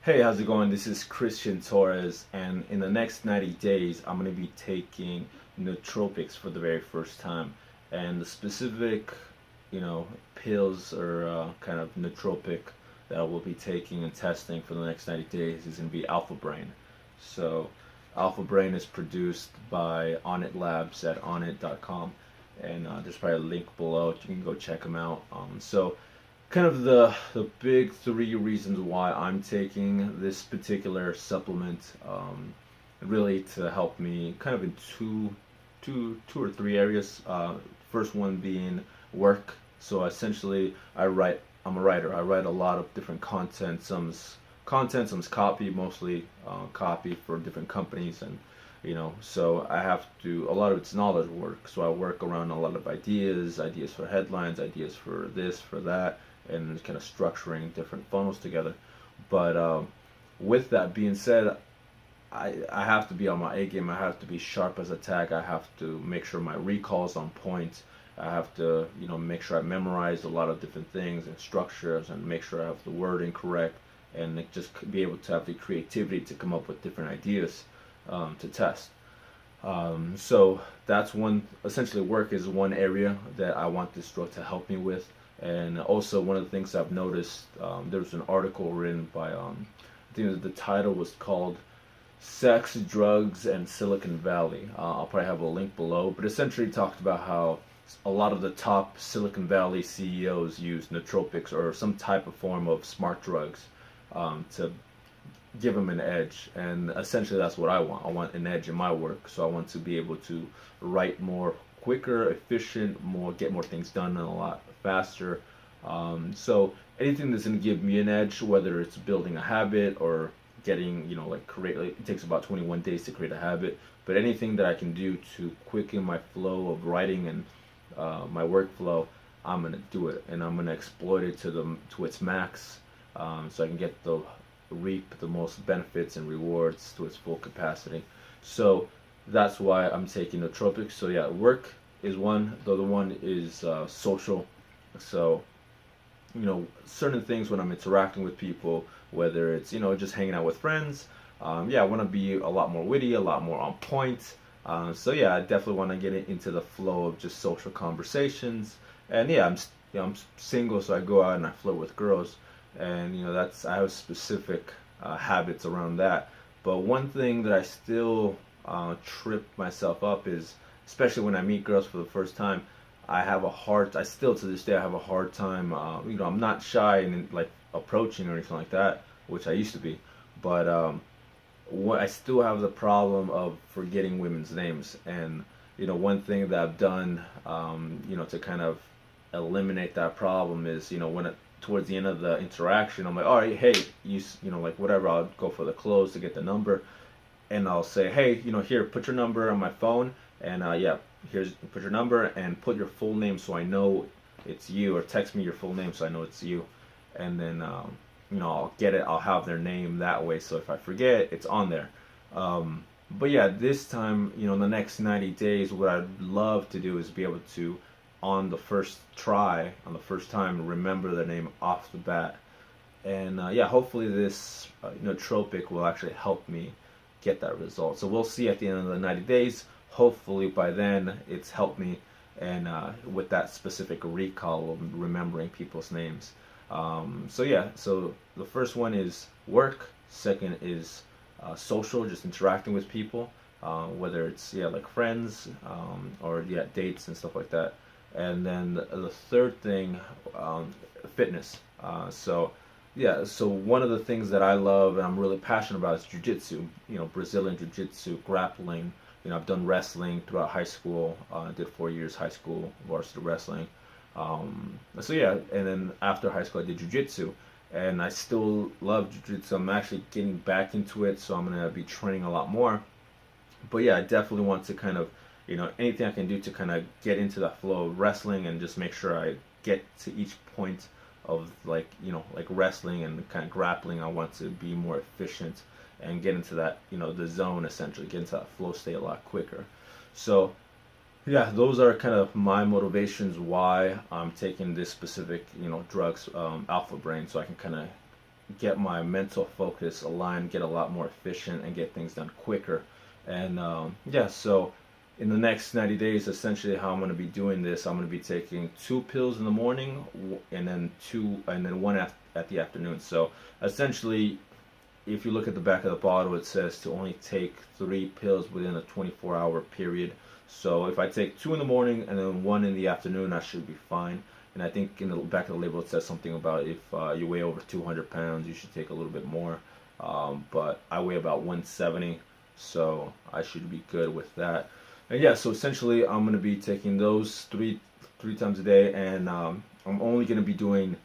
Hey, how's it going? This is Christian Torres, and in the next 90 days, I'm going to be taking nootropics for the very first time. And the specific, pills or kind of nootropic that I will be taking and testing for the next 90 days is going to be Alpha Brain. So, Alpha Brain is produced by Onnit Labs at onnit.com, and there's probably a link below. You can go check them out. Kind of the big three reasons why I'm taking this particular supplement, really to help me kind of in two or three areas. First one being work. So essentially, I'm a writer. I write a lot of different content. Some's copy, mostly copy for different companies, and so I have to. A lot of it's knowledge work. So I work around a lot of ideas for headlines, ideas for this, for that, and kind of structuring different funnels together. But with that being said, I have to be on my A game. I have to be sharp as a tack. I have to make sure my recall's on point. I have to, make sure I memorize a lot of different things and structures, and make sure I have the wording correct, and just be able to have the creativity to come up with different ideas to test. So that's one. Essentially, work is one area that I want this drug to help me with. And also, one of the things I've noticed, there was an article written by, I think the title was called Sex, Drugs, and Silicon Valley. I'll probably have a link below, but essentially talked about how a lot of the top Silicon Valley CEOs use nootropics or some type of form of smart drugs to give them an edge. And essentially, that's what I want. I want an edge in my work, so I want to be able to write more quicker, efficient, get more things done and a lot faster. So anything that's going to give me an edge, whether it's building a habit or getting, it takes about 21 days to create a habit, but anything that I can do to quicken my flow of writing and my workflow, I'm going to do it, and I'm going to exploit it to its max, so I can reap the most benefits and rewards to its full capacity. So that's why I'm taking nootropics. So yeah, work is one. The other one is social. So certain things when I'm interacting with people, whether it's just hanging out with friends. Yeah, I want to be a lot more witty, a lot more on point. So yeah, I definitely want to get into the flow of just social conversations. And yeah, I'm single, so I go out and I flirt with girls, and I have specific habits around that. But one thing that I still trip myself up is, especially when I meet girls for the first time, I still to this day I have a hard time. I'm not shy and like approaching or anything like that, which I used to be, but I still have the problem of forgetting women's names. And one thing that I've done, to kind of eliminate that problem is, towards the end of the interaction, I'm like, all right, hey, like whatever, I'll go for the close to get the number, and I'll say, hey, here, put your number on my phone, and yeah, put your number and put your full name so I know it's you, or text me your full name so I know it's you, and then I'll get it. I'll have their name that way, so if I forget, it's on there. But yeah, this time, in the next 90 days, what I'd love to do is be able to, on the first time, remember their name off the bat. And yeah, hopefully this nootropic will actually help me get that result. So we'll see at the end of the 90 days. Hopefully by then it's helped me, and with that specific recall of remembering people's names. So yeah, so the first one is work. Second is social, just interacting with people, whether it's like friends, or dates and stuff like that. And then the third thing, fitness. So yeah, so one of the things that I love and I'm really passionate about is jiu-jitsu, Brazilian jiu-jitsu, grappling. I've done wrestling throughout high school. I did 4 years high school varsity wrestling. So yeah, and then after high school I did jiu-jitsu, and I still love jiu-jitsu. I'm actually getting back into it, so I'm going to be training a lot more. But yeah, I definitely want to kind of, anything I can do to kind of get into that flow of wrestling and just make sure I get to each point of like wrestling and kind of grappling. I want to be more efficient and get into that, the zone, essentially get into that flow state a lot quicker. So yeah, those are kind of my motivations why I'm taking this specific, drugs, Alpha Brain, so I can kind of get my mental focus aligned, get a lot more efficient, and get things done quicker. And yeah, so in the next 90 days, essentially how I'm going to be doing this, I'm going to be taking 2 pills in the morning, and then one at the afternoon. So essentially, if you look at the back of the bottle, it says to only take 3 pills within a 24-hour period. So if I take 2 in the morning and then one in the afternoon, I should be fine. And I think in the back of the label it says something about if you weigh over 200 pounds, you should take a little bit more. But I weigh about 170, so I should be good with that. And yeah, so essentially I'm going to be taking those three times a day, and I'm only going to be doing,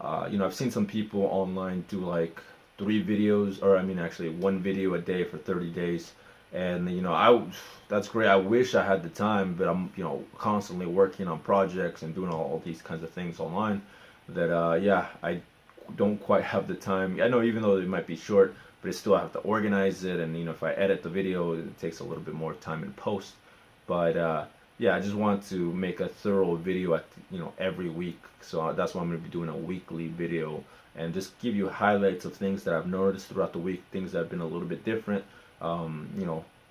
I've seen some people online do like 3 videos, or I mean actually 1 video a day for 30 days. And that's great. I wish I had the time, but I'm constantly working on projects and doing all these kinds of things online that yeah, I don't quite have the time. I know, even though it might be short, but I still have to organize it, and if I edit the video, it takes a little bit more time in post. But yeah, I just want to make a thorough video at every week. So that's why I'm going to be doing a weekly video and just give you highlights of things that I've noticed throughout the week, things that have been a little bit different,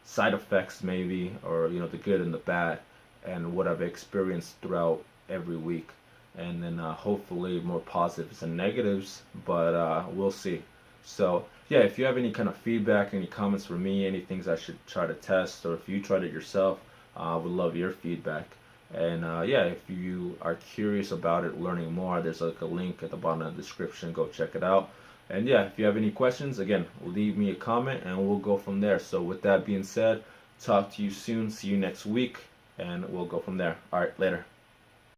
side effects maybe, or the good and the bad, and what I've experienced throughout every week. And then hopefully more positives and negatives, but we'll see. So yeah, if you have any kind of feedback, any comments for me, any things I should try to test, or if you tried it yourself, I would love your feedback. And yeah, if you are curious about it, learning more, there's like a link at the bottom of the description. Go check it out. And yeah, if you have any questions, again, leave me a comment and we'll go from there. So with that being said, talk to you soon. See you next week, and we'll go from there. All right, later.